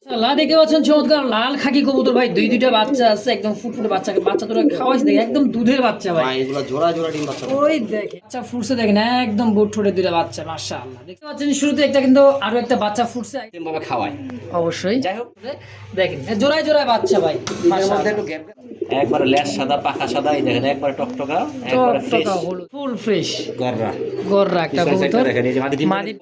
দেখতে পাচ্ছেন চমৎকার লাল খাকি কবুতর ভাই, দুইটা বাচ্চা আছে, একদম ফুটফুটে বাচ্চা তোরা খাওয়াইছে দেখে, একদম দুধের বাচ্চা ভাই, এগুলো জোড়া জোড়া ডিম বাচ্চা। ওই দেখে আচ্ছা ফুটছে দেখেন, একদম বুট ঠোঁটে দুইটা বাচ্চা মাশাআল্লাহ। দেখতে পাচ্ছেন শুরুতে একটা কিন্তু আরো একটা বাচ্চা ফুটছে, ভাবে খাওয়ায় অবশ্যই। যাই হোক দেখেন জোড়ায় জোড়ায় বাচ্চা ভাই মাশাআল্লাহ, একবারে ল্যাস সাদা পাখা সাদা, এই দেখেন একবারে টকটকা, একবারে ফ্রেশ ফুল ফ্রেশ গররা গররা একটা কবুতর, দেখেন এই যে মাদি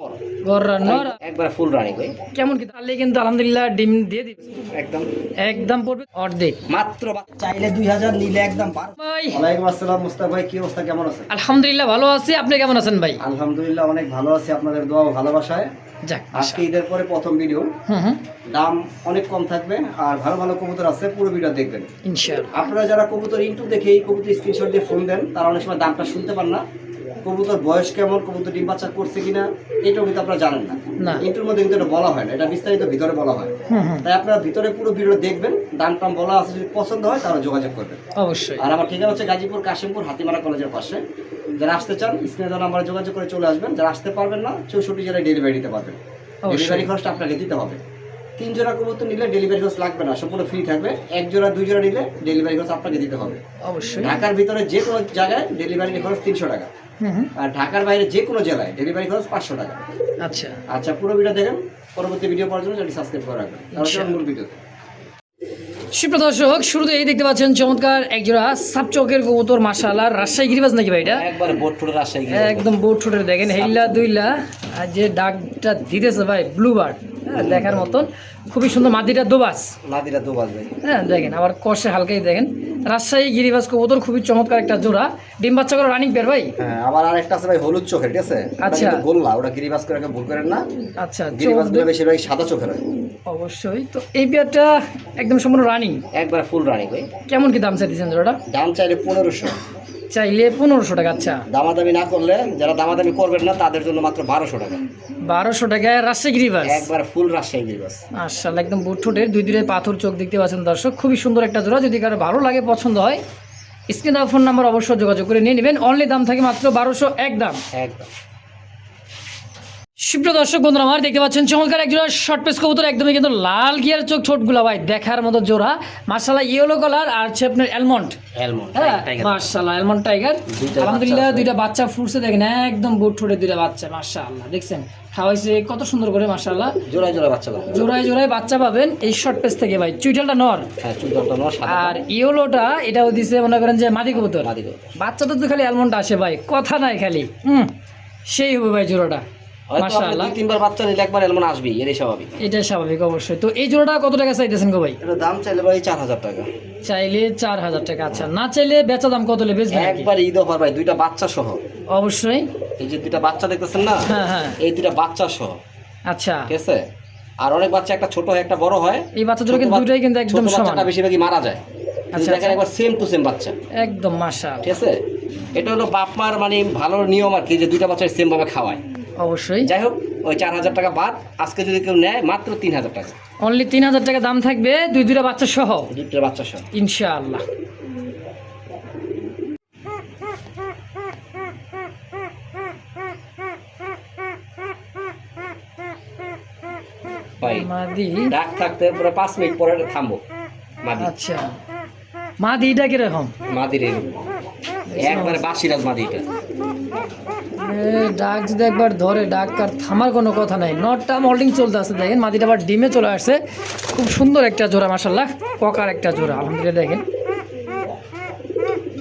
গররা নর একবারে ফুল রানি ভাই। কেমন কি তাহলে কিন্তু আলহামদুলিল্লাহ ডিম দিয়ে দিবে, একদম একদম পড়বে অর্ধেক মাত্র, চাইলে 2000 নিলে একদম ভাই। ওয়ালাইকুম আসসালাম মুস্তাফা ভাই, কি অবস্থা, কেমন আছেন? আলহামদুলিল্লাহ ভালো আছি, আপনি কেমন আছেন ভাই? আলহামদুলিল্লাহ অনেক ভালো আছি, আপনাদের দোয়া ও ভালোবাসায়। যাক আজকে ঈদের পরে প্রথম ভিডিও, দাম অনেক কম থাকবে আর ভালো ভালো কবুতর আছে, পুরো ভিডিও দেখবেন ইনশাআল্লাহ। আপনারা যারা কবুতর ইউটিউব দেখে এই কবুতর স্ক্রিনশট দিয়ে ফোন দেন, তারা অনেক সময় দামটা শুনতে পান না, কবুতর বয়স কেমন, কবুতর ডিম বাচ্চা করছে কিনা এটাও কিন্তু আপনারা জানেন না, ইন্টার মধ্যে কিন্তু এটা বলা হয় না, এটা বিস্তারিত ভিতরে বলা হয়। তাই আপনারা ভিতরে পুরো ভিডিও দেখবেন, দাম টাম বলা আছে, যদি পছন্দ হয় তাহলে যোগাযোগ করবেন অবশ্যই। আর আমার ঠিকানা হচ্ছে গাজীপুর কাশিমপুর হাতিমারা কলেজের পাশে। যারা আসতে চান স্ক্রিনে নাম্বারে যোগাযোগ করে চলে আসবেন, যারা আসতে পারবেন না 64 জেলায় ডেলিভারি দিতে পারবেন, ডেলিভারি খরচটা আপনাকে দিতে হবে। 3 জোড়া কবুতর নিলে ডেলিভারি খরচ লাগবে না, সম্পূর্ণ ফ্রি থাকবে। 1 জোড়া 2 জোড়া নিলে ডেলিভারি খরচ আপনাকে দিতে হবে অবশ্যই। ঢাকার ভিতরে যে কোনো জায়গায় ডেলিভারি খরচ 300 টাকা, আর ঢাকার বাইরে যে কোনো জেলায় ডেলিভারি খরচ 500 টাকা। আচ্ছা আচ্ছা, পুরো ভিডিও দেখেন, পরবর্তী ভিডিও পাওয়ার জন্য চ্যানেলটি সাবস্ক্রাইব করে রাখবেন। তাহলে মূল ভিডিওতে সুপ্রিয় দর্শক, শুরুতে এই দেখতে পাচ্ছেন চমৎকার একজোড়া সাপ চকের কবুতর মাশাআল্লাহ, রাজশাহী গিরিবাজ নাকি ভাই? এটা একবার বোট ঠোঁটের রাজশাহী, একদম বোট ঠোঁটের দেখেন, হেল্লা দুইলা আর যে ডাকটা দিতেছে ভাই, ব্লু বার্ড, হ্যাঁ দেখার মতন, খুবই সুন্দর। মাদিটা দোবাস ভাই, হ্যাঁ দেখেন, আবার কষে হালকাই দেখেন, রাজশাহী গিরিবাজ কবুতর, খুবই চমৎকার একটা জোড়া, ডিম বাচ্চা করে রানিং পেয়ার ভাই। হ্যাঁ, আবার আরেকটা আছে ভাই হলুদ চোখের, ঠিক আছে? আচ্ছা, গোল্লা, ওটা গিরিবাজ করে ভুল করেন না। আচ্ছা, গিরিবাজগুলো বেশিরভাগ সাদা চোখের হয় অবশ্যই। তো এই পেয়ারটা একদম সম্পূর্ণ রানিং, একবার ফুল রানিং ভাই। কেমন কি দাম চাইতেছেন জোড়াটা? দাম চাইলে 1500, চাইলে 1500 টাকা। আচ্ছা, দামাদামি না করলে, যারা দামাদামি করবেন না তাদের জন্য মাত্র 1200 টাকা। 1200 টাকায় রাজশাহী গিরিবাজ, একবার ফুল রাজশাহী গিরিবাজ মাশাআল্লাহ, একদম বুট ঠোঁটের দুই পাথর চোখ দেখতে পাচ্ছেন দর্শক, খুবই সুন্দর একটা জোড়া। যদি কারো ভালো লাগে, পছন্দ হয়, স্ক্রিনে দেওয়া ফোন নাম্বার অবশ্যই যোগাযোগ করে নিয়ে নেবেন। অনলি দাম থাকে মাত্র 1200 একদম। সুপ্রিয় দর্শক বন্ধুরা আমার, দেখতে পাচ্ছেন চমৎকার এক জোড়া শর্ট পেস কবুতর, একদমই কিন্তু লাল গিয়ার চোখ, ছোটগুলা ভাই দেখার মতো জোড়া মাশাআল্লাহ, ইয়েলো কালার আর হচ্ছে আপনার অ্যালমন্ড, হ্যাঁ মাশাআল্লাহ অ্যালমন্ড টাইগার। আলহামদুলিল্লাহ দুইটা বাচ্চা ফুটছে দেখেন, একদম বুট ঠোঁটে দুইটা বাচ্চা মাশাআল্লাহ, দেখছেন খাওয়াইছে কত সুন্দর করে মাশাআল্লাহ, জোড়ায় বাচ্চা পাবেন এই শর্ট পেস থেকে ভাই। চুইটালটা নর, আর ইয়েলোটা এটাও দিছে মনে করেন যে মাদি কবুতর, বাচ্চা তো খালি অ্যালমন্ড আসে ভাই, কথা নাই খালি সেই হবে ভাই জোড়াটা মাশাআল্লাহ। 2-3বার বাচ্চা নিলে একবার এলমন আসবেই, এটাই স্বাভাবিক, এটাই স্বাভাবিক অবশ্যই। তো এই জোড়াটা কত টাকা চাইতেছেন গো ভাই? এটা দাম চাইলে ভাই 4000 টাকা, চাইলে 4000 টাকা। আচ্ছা, না চাইলে বেচা দাম কত হলে বেচবেন? একবার ঈদ অফার ভাই, দুইটা বাচ্চা সহ অবশ্যই। এই যে দুইটা বাচ্চা দেখতেছেন না, হ্যাঁ হ্যাঁ, এই দুইটা বাচ্চা সহ। আচ্ছা, ঠিক আছে, আর অনেক বাচ্চা, একটা ছোট হয় একটা বড় হয়, এই বাচ্চা দুটো কিন্তু দুটোই কিন্তু একদম সমান, বাচ্চাটা বেশিরভাগই মারা যায়। আচ্ছা, দেখেন একবার সেম টু সেম বাচ্চা, একদম মাশাআল্লাহ। ঠিক আছে, এটা হলো বাপ মার মানে ভালো নিয়ম আর কি, যে দুইটা বাচ্চা সেম ভাবে খাওয়ায় অবশ্যই। যাই হোক, ওই 4000 টাকা বাদ, আজকে যদি কেউ নেয় মাত্র 3000 টাকা, অনলি 3000 টাকা দাম থাকবে, দুইটা বাচ্চা সহ, দুইটা বাচ্চা সহ ইনশাআল্লাহ। মাদি ডাক থাকতে পুরো 5 মিনিট পরে থামবো মাদি। আচ্ছা, মাদিটা কিরকম? মাদির একবারে বাসিরাজ মাদি, এটা ডাক যদি একবার ধরে, ডাক আর থামার কোনো কথা নাই। নটটা মোল্ডিং চলতে আছে দেখেন, মাদিটা আবার ডিমে চলে আসছে, খুব সুন্দর একটা জোড়া মাশাআল্লাহ, ককার একটা জোড়া আলহামদুলিল্লাহ। দেখেন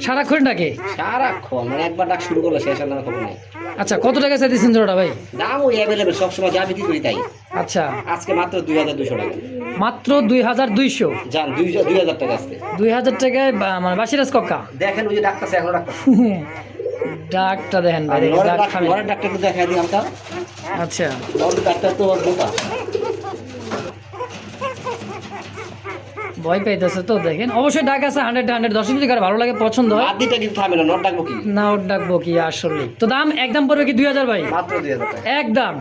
সারাক্ষণ ডাকে, সারাক্ষণ মানে একবার ডাক শুরু করলে শেষ আর না খবর নেই। আচ্ছা, কত টাকা চাইতেছেন জোড়াটা ভাই? দাম ওই অ্যাভেলেবেল, সবসময় যা বিক্রি করি তাই। আচ্ছা, আজকে মাত্র 2200 টাকা, মাত্র 2200 জান, 2000 টাকা আজকে, 2000 টাকায় মানে বাসিরাজ কক্কা। দেখেন ওই যে ডাকতেছে, এখনো ডাকতেছে, ডাকটা দেখেন ভাই, ডাক খাবে, ঘরের ডাক্তার একটু দেখাই দিই আমটা। আচ্ছা, ডাক্তার তো বোকা, ভয় পাইতেছে তো দেখেন, অবশ্যই ডাক আছে 100 দর্শক যদি কারো ভালো লাগে, পছন্দ হয়, আদিটা কিন্তু থামে না, নট ডাকবো কি না, ওর ডাকবো কি আসলে। তো দাম একদম পড়বে কি 2000 ভাই? মাত্র 2000 টাকা একদম।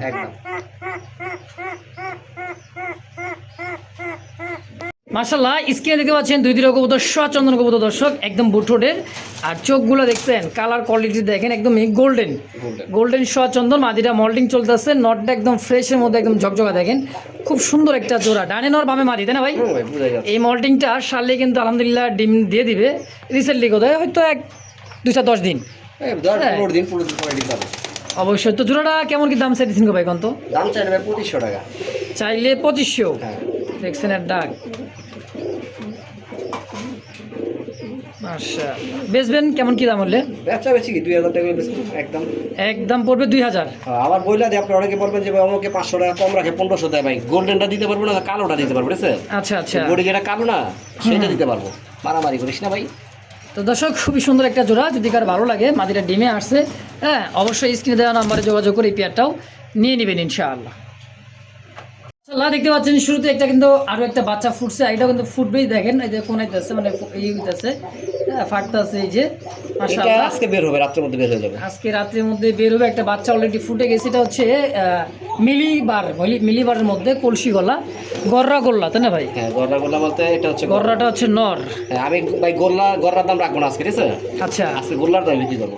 মাশাআল্লাহ, স্ক্রিনে দেখতে পাচ্ছেন দুই কবুতর, চন্দন কবুতর দর্শক, একদম বুট ঠোঁটের আর চোখগুলো দেখছেন, কালার কোয়ালিটি দেখেন একদম গোল্ডেন গোল্ডেন সোয়া চন্দন। মাদিটা মল্টিং চলতেছে, নটটা একদম ফ্রেশের মধ্যে একদম ঝকঝকা দেখেন, খুব সুন্দর একটা জোড়া। ডানে নর বামে মাদি, তাই না ভাই? এই মল্টিংটা সারলে কিন্তু আলহামদুলিল্লাহ ডিম দিয়ে দিবে রিসেন্টলি, কোথায় হয়তো 1-2-10 দিন, 15 দিন 15 দিন পরে ডিম পাবে অবশ্যই। তো জোড়াটা কেমন কি দাম চাইতেছেন গো ভাই? কত দাম চাইলে ভাই 2500 টাকা, চাইলে 2500। হ্যাঁ দেখছেন এর ডাক, আচ্ছা বেচবেন কেমন কি দাম হলে? ব্যবসা বেশি কি 2000 টাকা বেশি একদম, একদম পড়বে 2000। আবার বইলা দিয়ে আপনি অনেকে বলবেন যে ভাই আমাকে 500 টাকা কম রাখে 1500 দেয়, ভাই গোল্ডেনটা দিতে পারবো না, কালোটা দিতে পারবো, ঠিক আছে? আচ্ছা আচ্ছা, বডি যেটা কালো না সেটা দিতে পারবো, মারামারি করিস না ভাই। তো দর্শক খুবই সুন্দর একটা জোড়া, যদি কার ভালো লাগে, মাদিটা ডিমে আসছে, হ্যাঁ অবশ্যই স্ক্রিনে দেওয়া নাম্বারে যোগাযোগ করে এই পেয়ারটাও নিয়ে নেবেন ইনশাআল্লাহ। আল্লাহ দেখতে পাচ্ছেন শুরুতে একটা কিন্তু আরো একটা বাচ্চা ফুটছে, এটাও কিন্তু ফুটবেই, দেখেন এই যে কোন আইতেছে মানে এই হইতাছে, হ্যাঁ ফাটতাছে, এই যে মাশাআল্লাহ। আজকে বের হবে, রাতের মধ্যে বের হয়ে যাবে, আজকে রাতের মধ্যে বের হবে। একটা বাচ্চা অলরেডি ফুটে গেছে, এটা হচ্ছে মিলিবারের মধ্যে কলসি গলা গররা গোল্লা, তাই না ভাই? হ্যাঁ গররা গোল্লা বলতে এটা হচ্ছে গররাটা হচ্ছে নর। হ্যাঁ, আমি ভাই গররার দাম রাখবো না আজকে, ঠিক আছে? আচ্ছা আজকে গোল্লার দাম বিক্রি করবো।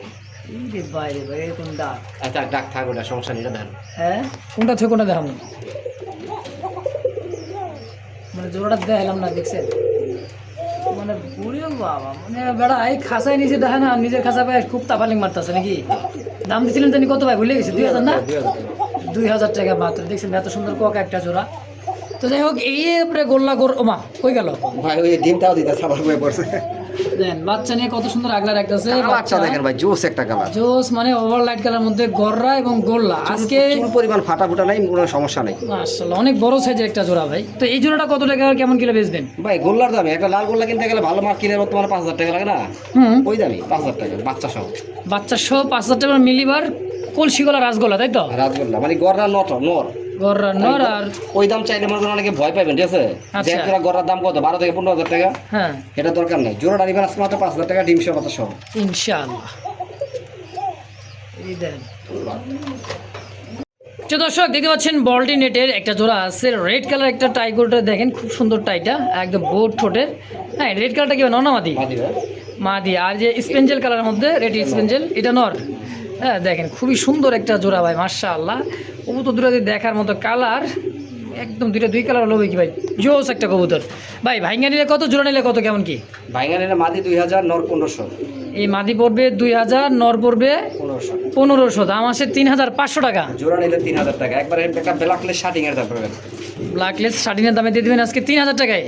বাইরে ভাই এরকম ডাক, আচ্ছা ডাক থাকবে না, সমস্যা নেই, এটা দেন। হ্যাঁ কোনটা থেকে কোনটা দেখাবো, মানে জোড়াটা দেখালাম না, দেখছেন মানে বুড়িও বাবা, মানে বেড়া এই খাঁচায় নিচে দেখে না, নিজের খাঁচা পায় খুব তাপালিং মারতেছে নাকি। দাম দিয়েছিলেন জানি কত ভাই, ভুলে গেছি? 2000 না? 2000 টাকা মাত্র। দেখছেন এত সুন্দর কক একটা জোড়া। তো যাই হোক, এই উপরে গোল্লা ওমা কই গেল ভাই, ওই ডিমটাও দিতে সাবার হয়ে পড়ছে। দেন বাচ্চা নিয়ে কত সুন্দর আগলা রাখতেছে, বাচ্চা দেখেন ভাই, জোস একটা কালার, জোস মানে ওভার লাইট কালার মধ্যে গররা এবং গোল্লা। আজকে চুল পরিমাণ ফাটা ফুটা নাই, কোনো সমস্যা নাই, মাশাআল্লাহ অনেক বড় সাইজের একটা জোড়া ভাই। তো এই জোড়াটা কত টাকা কেমন কিলো বেচবেন ভাই? গোল্লার দামে একটা লাল গোল্লা কিনতে গেলে ভালো মাল কিনে বর্তমানে 5000 টাকা লাগে না, ওই দামি 5000 টাকা বাচ্চা সহ। বাচ্চা সহ 5000 টাকা মিলিবার কলসি গলা রাসগোলা, তাই তো? রাজগোল্লা মানে গররা নর গররা নর। আর ওই দাম চাইলে মনে করেন অনেকে ভয় পাবেন, ঠিক আছে? আচ্ছা। যে গররার দাম কত, 12 থেকে 15000 টাকা, হ্যাঁ এটা দরকার নাই। জোড়াটা নিবেন আজকে মাত্র 5000 টাকা, ডিম সহ বাচ্চা সহ ইনশাআল্লাহ। এই দেন তো দর্শক দেখতে পাচ্ছেন বল্টি নেটের একটা জোড়া আছে, রেড কালার একটা টাইগরটা দেখেন, খুব সুন্দর টাইটা, একদম বোট ঠোঁটের। হ্যাঁ রেড কালারটা কি ননামাদি? মাদি। আর যে স্পেঞ্জেল কালারের মধ্যে রেড স্পেঞ্জেল, এটা নর। হ্যাঁ দেখেন খুবই সুন্দর একটা জোড়া ভাই, মাশাআল্লাহ। কবুতর দুটো দেখার মতো কালার, একদম দুই কালার হলো কি ভাই, জোস একটা কবুতর ভাই। ভাইঙ্গা নিলে কত, জোড়া নিলে কত, কেমন কি? ভাইঙ্গা নিলে মাদি 2000, নর 1500। এই মাদি পড়বে 2000, নর পড়বে 1500। দাম আছে 3500 টাকা। জোড়া নিলে 3000 টাকা, একবার একটা ব্ল্যাকলেস শার্টিং এর দাম পাবেন, ব্ল্যাকলেস শার্টিনের দামে দিয়ে দেবেন আজকে 3000 টাকায়।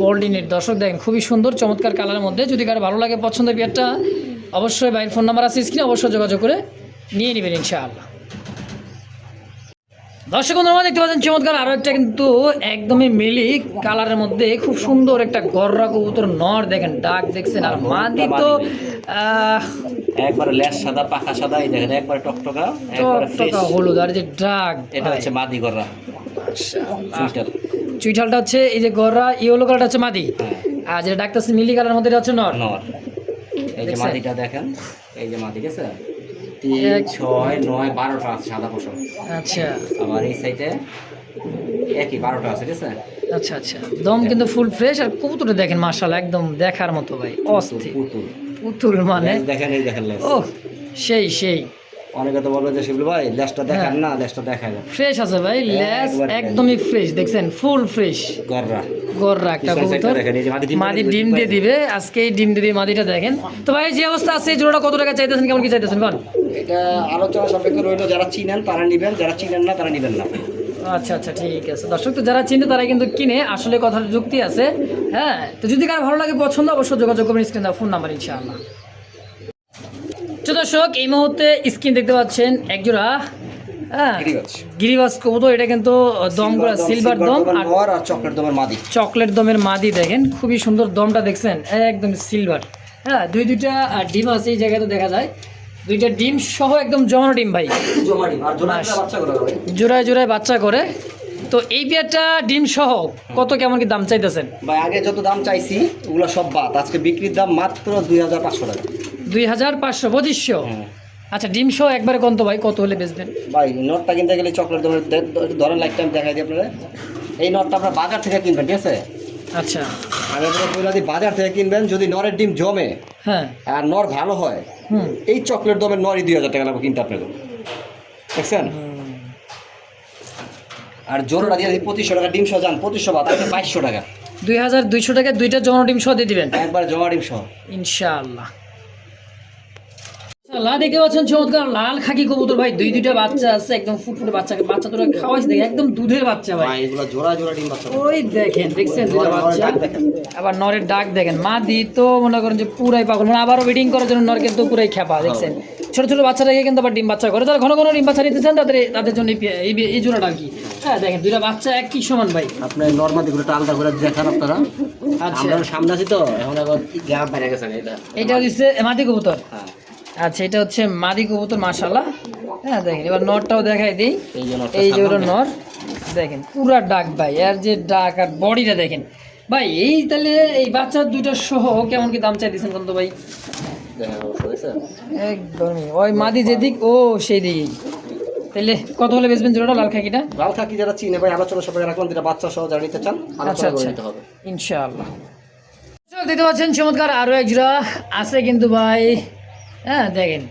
বল্টিনেট দর্শক দেখেন খুবই সুন্দর চমৎকার কালারের মধ্যে, যদি কারো ভালো লাগে পছন্দের পেয়ারটা অবশ্যই ভাইয়ের ফোন নাম্বার আছে স্ক্রিনে, অবশ্যই যোগাযোগ করে নিয়ে নেবেন ইনশাআল্লাহ। দর্শক বন্ধুরা দেখতে পাচ্ছেন চমৎকার আরও একটা কিন্তু একদমই মিলি কালারের মধ্যে খুব সুন্দর একটা গররা কবুতর নর, দেখেন ডাক দেখছেন। আর মাদি তো একবারে লেজ সাদা, পাখা সাদা, এই দেখেন একবারে টকটকা, একবারে ফ্রেশ হলুদ। আর যে ডাক, এটা হচ্ছে মাদি গররা, চুইঠালটা হচ্ছে এই যে গররা, ইয়েলো কালারটা হচ্ছে মাদি, আর যেটা ডাকতেছে মিলি কালারের মধ্যে এটা হচ্ছে নর। এই যে মাদিটা দেখেন, এই যে মাদি, ঠিক আছে? 3, 6, 9, 12টা আছে সাদা পোশাক। আচ্ছা, আবার এই সাইডে একই 12টা আছে, ঠিক আছে? আচ্ছা আচ্ছা, দম কিন্তু ফুল ফ্রেশ। আর কবুতরটা দেখেন মাশাআল্লাহ একদম দেখার মতো ভাই, অস্থির পুতুল মানে দেখেন, এই দেখেন লেজ, ও সেই। অনেকে তো বলবে যে শিবলু ভাই লেজটা দেখান না, লেজটা দেখায় না, ফ্রেশ আছে ভাই, লেজ একদমই ফ্রেশ, দেখছেন ফুল ফ্রেশ গররা একটা কবুতর। মাদি ডিম দিয়ে দিবে আজকে, ডিম দিয়ে দিবে মাদিটা দেখেন। তো ভাই যে অবস্থা আছে জোড়াটা কত টাকা চাইতেছেন, কেমন কি চাইতেছেন বল? এটা আলোচনা সাপেক্ষে রইলো, যারা চিনেন তারা নিবেন, যারা চিনেন না তারা নিবেন না। আচ্ছা আচ্ছা ঠিক আছে দর্শক, তো যারা চিনে তারা কিন্তু কিনে, আসলে কথার যুক্তি আছে। হ্যাঁ তো যদি কারো ভালো লাগে পছন্দ, অবশ্যই যোগাযোগ করবেন স্ক্রিনে ফোন নাম্বার ইনশাআল্লাহ। তো দর্শক এই মুহূর্তে স্ক্রিন দেখতে পাচ্ছেন একজোড়া হ্যাঁ গিরিবাজ কবুতর, এটা কিন্তু দমগুলা সিলভার দম আর চকলেট দমের মাদি, চকলেট দমের মাদি দেখেন খুবই সুন্দর দমটা দেখছেন, একদম সিলভার। হ্যাঁ দুইটা ডিম আছে এই জায়গাতে দেখা যায়, দুইটা ডিম সহ একদম জমানো ডিম ভাই, জোড়ায় বাচ্চা করে। তো এই পেয়ারটা ডিম সহ কত কেমন কি দাম চাইতেছেন ভাই? আগে যত দাম চাইছি ওগুলো সব বাদ, আজকে বিক্রির দাম মাত্র 2500 টাকা। 2500, 2500। আচ্ছা ডিম সহ একবারে কত ভাই, কত হলে বেচবেন ভাই? নটটা কিনতে গেলে চকলেট ধরেন লাইক টাইম দেখাই দিই আপনারা, এই নটটা আপনার বাজার থেকে কিনবেন, ঠিক আছে? আচ্ছা আগে বলে বাজার থেকে কিনবেন, যদি নরের ডিম জমে হ্যাঁ আর নর ভালো হয়, এই চকলেট দমের নরই 2000 টাকা লাগবে কিনতে আপনাকে, দেখছেন? আর জোড়াটা দিয়ে 2500 টাকা ডিম সহ যান, 2500 বাদ আছে 2200 টাকা, 2200 টাকায় 2টা জমা ডিম সহ দিয়ে দিবেন একবার জমা ডিম সহ ইনশাআল্লাহ। দেখতে পাচ্ছেন চমৎকার লাল খাকি কবুতর ভাই, দুইটা বাচ্চা আছে, একদম ফুটফুটে বাচ্চাকে বাচ্চা তোরা খাওয়াইছে দেখেন, একদম দুধের বাচ্চা ভাই। এগুলো জোড়া জোড়া ডিম বাচ্চা, ওই দেখেন দেখছেন দুইটা বাচ্চা, আবার নরের ডাক দেখেন, মা দি তো মনে করেন যে পুরাই পাগল, মানে আবারও ব্রিডিং করার জন্য নর কিন্তু পুরাই খেপা, দেখছেন ছোট ছোট বাচ্চাটাকে কিন্তু আবার ডিম বাচ্চা করে, যারা ঘন ঘন ডিম বাচ্চা নিতে চান তাদের জন্য এই জোড়াটা কি। হ্যাঁ দেখেন দুইটা বাচ্চা একই সমান ভাই। আপনার নর্মাল দিগুলো আলাদা করে দেখান আপনারা, আমরা সামনে আছি তো এখন আবার গ্যাপ বেড়ে গেছে। এটা হচ্ছে মাদি কবুতর, আচ্ছা এটা হচ্ছে মাদি কবুতর মাশাআল্লাহ। হ্যাঁ দেখেন এবার নরটাও দেখাই দিই, এই যে হলো নর, দেখেন পুরা ডাক ভাই, আর যে ডাক আর বডিটা দেখেন ভাই। এই তাহলে এই বাচ্চার দুইটা সহ কেমন কি দাম চাই দিচ্ছেন কোন তো ভাই? একদমই ওই মাদি যেদিক ও সেই দিকেই, তাহলে কত হলে বেচবেন জোড়াটা লাল খাকিটা? লাল খাকি যারা চিনে ভাই আলোচনা সবাই রাখলাম, যেটা বাচ্চা সহ যারা নিতে চান আচ্ছা আলোচনা আচ্ছা করে নিতে হবে ইনশাআল্লাহ। দেখতে পাচ্ছেন চমৎকার আরো এক জোড়া আছে কিন্তু ভাই। হ্যাঁ দেখেন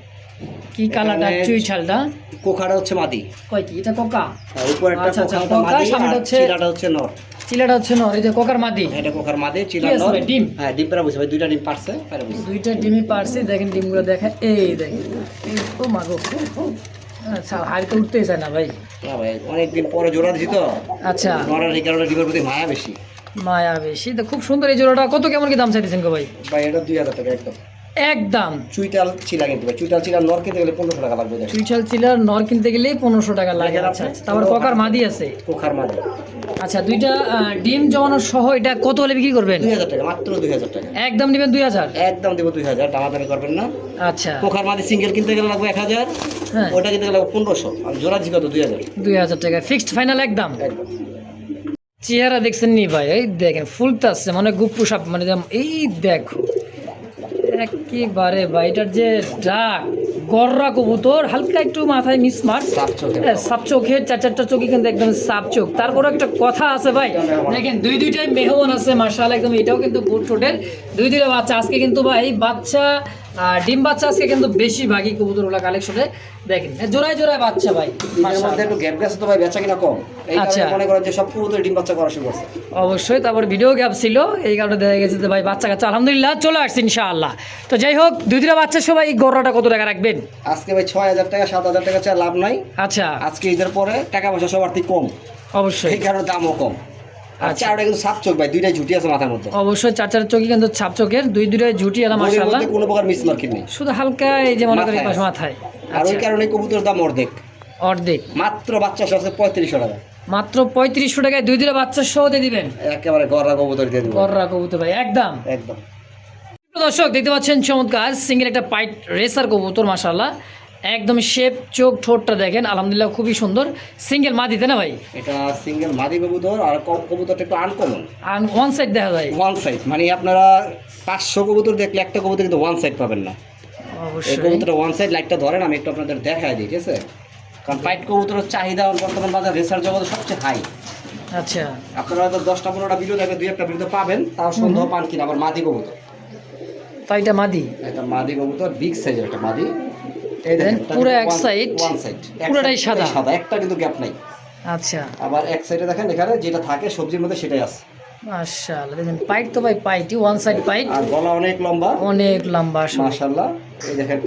কি কালারটা, চুই ছালটা, কোকাটা হচ্ছে মাদি, কয় কি এটা কোকা? উপরেরটা আচ্ছা আচ্ছা কোকাটা কোকা, মাদি, সামনেটা আর হচ্ছে চিলাটা হচ্ছে নর। চিলাটা হচ্ছে নর, এই যে কোকার মাদি, এটা কোকার মাদি, চিলা কি আছে নর। ভাই, ডিম? হ্যাঁ ডিম পেরা বুঝছে ভাই, দুইটা ডিম পারছে, পেরা বুঝছে। দুইটা ডিমই পারছে, দেখেন ডিমগুলো দেখা, এই দেখেন এই তো মাগো। আচ্ছা হাড়ি তো উঠতেই চায় না ভাই। না ভাই অনেকদিন পরে জোড়া দিছি তো, আচ্ছা নরের এই কারণে ডিমের প্রতি মায়া বেশি। মায়া বেশি তো, খুব সুন্দর এই জোড়াটা। কত কেমন কি দাম চাইতেছেন গো ভাই? ভাই এটা 2000 টাকা একদম একদম। চুইটাল চিলা কিনতে ভাই, চুইটাল চিলা নর কিনতে গেলে 1500 টাকা লাগবে। চুইচাল চিলার নর কিনতে গেলে 1500 টাকা লাগে। আচ্ছা আচ্ছা, তারপর কোকার মাদি আছে। কোকার মাদি আচ্ছা দুইটা ডিম জমানোর সহ এটা কত হলে বিক্রি করবেন? 2000 টাকা, মাত্র 2000 টাকা একদম নেবেন 2000? একদম দেবো 2000, দামাদামি করবেন না। আচ্ছা কোকার মাদি সিঙ্গেল কিনতে গেলে লাগবে 1000, হ্যাঁ ওটা কিনতে গেলে লাগবে 1500, আর জোড়া জি কত 2000 2000 টাকা ফিক্সড ফাইনাল একদম। একদম। চেহারা দেখছেন নি ভাই, এই দেখেন ফুলতে আসছে মানে গুপ্পু সাপ, মানে এই দেখো একেবারে ভাই, এটার যে ডাক গররা কবুতর, হালকা একটু মাথায় মিসমার্ক, সাপ চোখের চারটা চোখই কিন্তু একদম সাপ চোখ। তারপরে একটা কথা আছে ভাই, দেখেন দুইটাই মেহমান আছে মাশাআল্লাহ, একদম এটাও কিন্তু বুট ঠোঁটের দুইটা বাচ্চা। আজকে কিন্তু ভাই বাচ্চা ডিম বাচ্চা আজকে কিন্তু বেশিরভাগই কবুতরগুলো কালেকশনে দেখেন জোড়ায় জোড়ায় বাচ্চা ভাই মাশাআল্লাহ। একটু গ্যাপ গেছে তো ভাই, বেচা কিনা কম, এই কারণে মনে করেন যে সব কবুতর ডিম বাচ্চা করা শুরু করছে। অবশ্যই, তারপর ভিডিও গ্যাপ ছিল এই কারণে দেখা গেছে যে ভাই বাচ্চা কাচ্চা আলহামদুলিল্লাহ চলে আসছে ইনশাআল্লাহ। তো যাই হোক দুইটা বাচ্চা সবাই এই গররাটা কত টাকা রাখবেন? আজকে ভাই 6000 টাকা 7000 টাকা চা লাভ নাই। আচ্ছা আজকে ঈদের পরে টাকা পয়সা সবার থেকে কম, অবশ্যই এই কারণে দামও কম। আচ্ছা ওটা কিন্তু সাপ চোখ ভাই, দুইটাই ঝুটি আছে মাথার মধ্যে, অবশ্যই চার চোখই কিন্তু ছাপ চোখের, দুইটাই ঝুটি এলাম মাশাআল্লাহ, কোনো প্রকার মিস মার্কিং নেই, শুধু হালকা এই যে মনে করি পাশ মাথায়। আর ওই কারণে কবুতর দাম অর্ধেক, অর্ধেক মাত্র বাচ্চা সহ 3500 টাকা, মাত্র 3500 টাকায় দুইটা বাচ্চা সহ দিয়ে দিবেন, একেবারে গররা কবুতর দিয়ে দেব, গররা কবুতর ভাই একদম একদম। দর্শক দেখতে পাচ্ছেন চমৎকার সিঙ্গেল একটা পাইট রেসার কবুতর মাশাআল্লাহ, একদম শেপ চোখ ঠোঁটটা দেখেন আলহামদুলিল্লাহ খুবই সুন্দর। সিঙ্গেল মাদি তাই না ভাই? এটা সিঙ্গেল মাদি কবুতর, আর কবুতরটা একটু আনকমন, ওয়ান সাইড দেখা যায়, ওয়ান সাইড, মানে আপনারা 500 কবুতর দেখলে একটা কবুতর কিন্তু ওয়ান সাইড পাবেন না। এই অবশ্যই কবুতরটা ওয়ান সাইড লাইটটা ধরেন, আমি একটু আপনাদের দেখাই দিই, ঠিক আছে? কারণ পাইট কবুতরের চাহিদা বর্তমান বাজার রেসার জগতে সবচেয়ে হাই। আচ্ছা আপনারা হয়তো 10টা-15টা ভিডিও দেখে 2-1টা ভিডিও পাবেন, তাও সন্দেহ পান কিনা। আবার মাদি কবুতর, তাই এটা মাদি, একটা মাদি কবুতর বিগ সাইজের একটা মাদি, এই দেখেন পুরো এক সাইড, ওয়ান সাইড পুরোটাই সাদা, সাদা, একটা কিন্তু গ্যাপ নাই। আচ্ছা আবার এক সাইডে দেখেন এখানে যেটা থাকে সবজির মধ্যে সেটাই আছে। মাশাআল্লাহ দেখেন পাইট তো ভাই পাইটই ওয়ান সাইড পাইট, আর গলা অনেক লম্বা, অনেক লম্বা মাশাআল্লাহ। এই দেখেন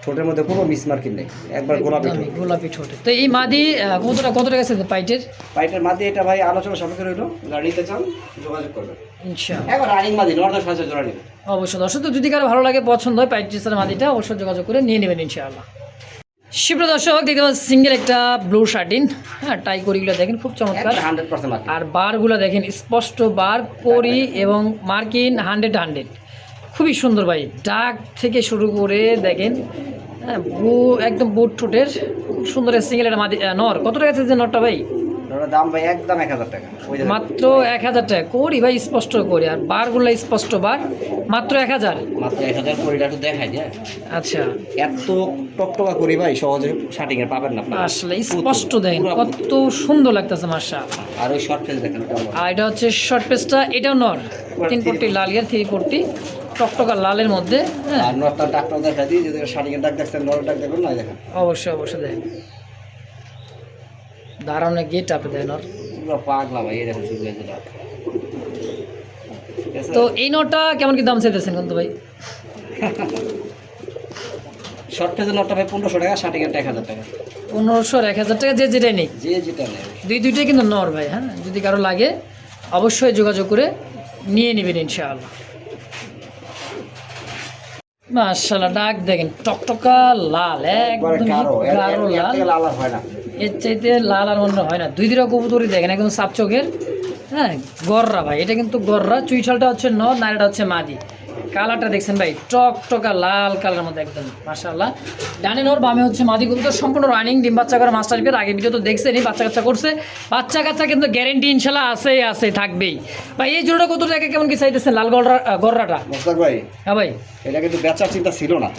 ঠোঁটের মধ্যে কোনো মিসমার্কিং নেই, একবার গোলাপি ঠোঁট, গোলাপি ঠোঁটে। তো এই মাদি কবুতরটা কত টাকা আছে পাইটের? পাইটের মাদি এটা ভাই আলোচনা সাপেক্ষে রইলো, যারা নিতে চান যোগাযোগ করবেন ইনশাআল্লাহ। একবার রানিং মাদি নর্দার সাহায্যে জোড়া নেবেন অবশ্যই দর্শক, তো যদি কারো ভালো লাগে পছন্দ হয় পাইট রেসার মাদিটা অবশ্যই যোগাযোগ করে নিয়ে নেবেন ইনশাআল্লাহ। সুপ্রিয় দর্শক দেখতে পাচ্ছেন সিঙ্গেল একটা ব্লু শার্টিন, হ্যাঁ টাই করিগুলো দেখেন খুব চমৎকার, 100% মার্কিং, আর বারগুলো দেখেন স্পষ্ট বার করি এবং মার্কিন 100 খুবই সুন্দর ভাই, ডাক থেকে শুরু করে দেখেন হ্যাঁ একদম বুট ঠোঁটের খুব সুন্দর সিঙ্গেল একটা মাদি নর। কত টাকা আছে যে নরটা ভাই? ওটার দাম ভাই একদম 1000 টাকা, মাত্র 1000 টাকা করি ভাই, স্পষ্ট করি, আর বারগুলো স্পষ্ট বার মাত্র 1000, মাত্র 1000 করিটা একটু দেখাই যায়। আচ্ছা এত টকটকা করি ভাই সহজে শার্টিং এর পাবেন না আপনারা, আসলে স্পষ্ট দেখেন কত সুন্দর লাগতেছে মাশাআল্লাহ। আর ওই শর্ট ফেস দেখেন, আর এটা হচ্ছে শর্ট পেসটা, এটাও নর, 3 পট্টি লাল ইয়ার 3 পট্টি টকটকা লালের মধ্যে। হ্যাঁ আর নটটা ডাকটাও দেখা দিই, যদি শাড়িকে ডাক দেখছেন নর ডাক দেখুন না দেখেন, অবশ্যই অবশ্যই দেখেন দারুণ গেট আপনি দেখেন ওর। পুরো পাগলা ভাই, এই দেখেন শুধু এই যে ডাক। ঠিক আছে, তো এই নটটা কেমন কি দাম চাইতেছেন কিন্তু ভাই? শর্ট ফেজের নটটা ভাই 1500 টাকা, শার্টিকের 1000 টাকা। 1500 1000 টাকা যে যেটাই নেই, যে যেটা নেই দুইটাই কিন্তু নর ভাই। হ্যাঁ যদি কারো লাগে অবশ্যই যোগাযোগ করে নিয়ে নেবেন ইনশাআল্লাহ। মাশাআল্লাহ ডাক দেখেন টকটকা লাল, একদম গাঢ় লাল, লাল আর হয় না। এর চাইতে লাল আর মনে হয় না। দুই কবুতরই দেখেন একদম সাপ চোখের। হ্যাঁ গররা ভাই, এটা কিন্তু গররা। চুইঠালটা হচ্ছে নর, নারীটা হচ্ছে মাদি। কালারটা দেখছেন ভাই টকটকা লাল কালার মধ্যে একদম মাশাআল্লাহ। ডানে নর বামে হচ্ছে মাদি কবুতর, সম্পূর্ণ রানিং ডিম বাচ্চা করে মাস্টার বিয়ের আগে ভিডিও তো দেখছেনই, বাচ্চা কাচ্চা করছে। বাচ্চা কাচ্চা কিন্তু গ্যারেন্টি ইনশাল্লাহ আছে থাকবেই ভাই। এই জোড়াটা কত টাকা কেমন কি চাইতেছেন লাল গররাটা? মোস্তাক ভাই হ্যাঁ ভাই, এটা কিন্তু বেচার চিন্তা ছিল না।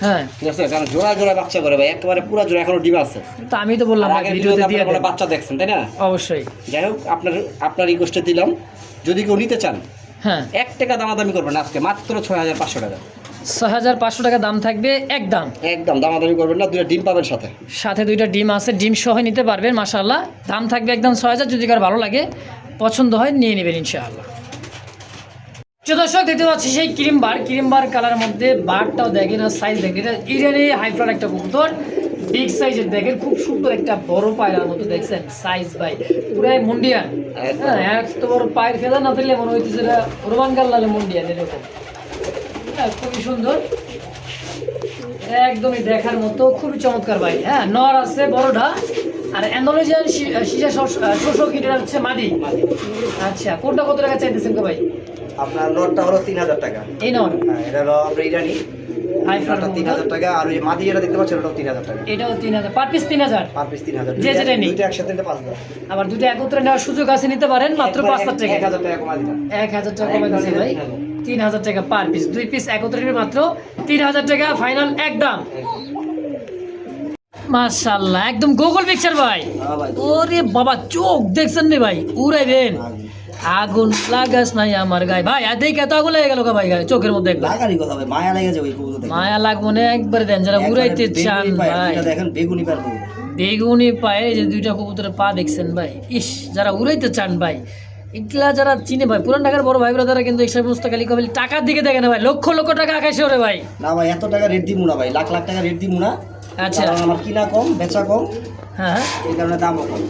হ্যাঁ ঠিক আছে, কারণ জোড়া জোড়া বাচ্চা করে ভাই, একেবারে পুরো জোড়া এখনো ডিম আছে। তো আমি তো বললাম আগের ভিডিওতে ভিডিওতে দিয়ে আপনারা দেন। বাচ্চা দেখছেন তাই না? অবশ্যই। যাই হোক, আপনার রিকোয়েস্টে দিলাম, যদি কেউ নিতে চান হ্যাঁ 1 টাকা দামাদামি করবেন আজকে, মাত্র 6500 টাকা। 6500 টাকা দাম থাকবে একদম। একদম দামাদামি করবেন না, 2টা ডিম পাবেন সাথে। সাথে 2টা ডিম আছে, ডিম সহ নিতে পারবেন মাশাআল্লাহ। দাম থাকবে একদম 6000। যদি কারো ভালো লাগে পছন্দ হয় নিয়ে নেবেন ইনশাআল্লাহ। দর্শক দেখতে পাচ্ছি সেই ক্রিম বার কালার মধ্যে বারটাও দেখেন আর সাইজ দেখেন, এটা ইরানি হাইফ্লার একটা কবুতর, বিগ সাইজের দেখেন, খুব সুন্দর একটা বড় পায়রার মতো দেখছেন সাইজ ভাই, পুরাই মুন্ডিয়ান। হ্যাঁ এত বড় পায়ের ফেদা না দিলে মনে হইতেছে এটা রোমান গাল্লালে মুন্ডিয়ান এরকম। হ্যাঁ খুবই সুন্দর, একদমই দেখার মতো, খুবই চমৎকার ভাই। হ্যাঁ নর আছে বড়টা, আর অ্যান্ডোলজিয়ান সীসা শোষক এটা হচ্ছে মাদি। আচ্ছা কোনটা কত টাকা চাইতেছেন তো ভাই? আপনার নটটা হলো 3000 টাকা। এই নর এটা হলো আমরা ইরানি হাইফ্লারটা 3000 টাকা, আর ওই মাদি যেটা দেখতে পাচ্ছেন ওটাও 3000 টাকা। এটাও 3000 পার পিস 3000 পার পিস 3000। যে যেটা নেই দুইটা একসাথে নিতে 5000। আবার দুটো একত্রে নেওয়ার সুযোগ আছে, নিতে পারেন মাত্র 5000 টাকা। 1000 টাকা কমাই দিলাম। 1000 টাকা কমে দিয়েছে ভাই, 3000 টাকা পার পিস। 2 পিস একত্রে নিলে মাত্র 3000 টাকা ফাইনাল একদম। মাশাআল্লাহ একদম গুগল পিকচার ভাই। হ্যাঁ ভাই, ওরে বাবা চোখ দেখছেন রে ভাই, উড়াইবেন আগুন লাগাস নাই আমার গায়ে ভাই। আর দেখে এত আগুন লেগে গেল ভাই গায়ে চোখের মধ্যে একদম। লাগারই কথা ভাই, মায়া লেগে যাবে এই কবুতর দেখে। মায়া লাগবো না একবারে দেন যারা উড়াইতে চান ভাই। এটা দেখেন বেগুনি পার কবুতর, বেগুনি পায়ে এই যে 2টা কবুতরের পা দেখছেন ভাই, ইস যারা উড়াইতে চান ভাই, এগুলা যারা চিনে ভাই, পুরান ঢাকার বড় ভাই ব্রাদারা কিন্তু এই সমস্ত খালি টাকার দিকে দেখে না ভাই, লক্ষ লক্ষ টাকা আকাশে ওরে ভাই। না ভাই এত টাকা রেট দিমু না ভাই, লাখ লাখ টাকা রেট দিমু না। আচ্ছা কারণ আমার কিনা কম বেচা কম, হ্যাঁ এই কারণে দামও কম।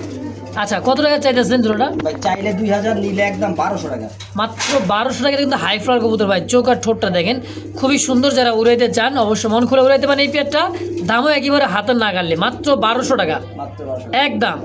আচ্ছা কত টাকা চাইতেছেন জোড়াটা? ভাই চাইলে 2000, নিলে একদম 1200 টাকা। মাত্র 1200 টাকা কিন্তু হাই ফ্লাওয়ার কবুতর ভাই। চোখ আর ঠোঁটটা দেখেন খুবই সুন্দর, যারা উড়াইতে চান অবশ্য মন খুলে উড়াইতে পারেন। এই পেয়ারটা দামও একেবারে হাতের নাগালে, মাত্র 1200 টাকা মাত্র 1200 একদম।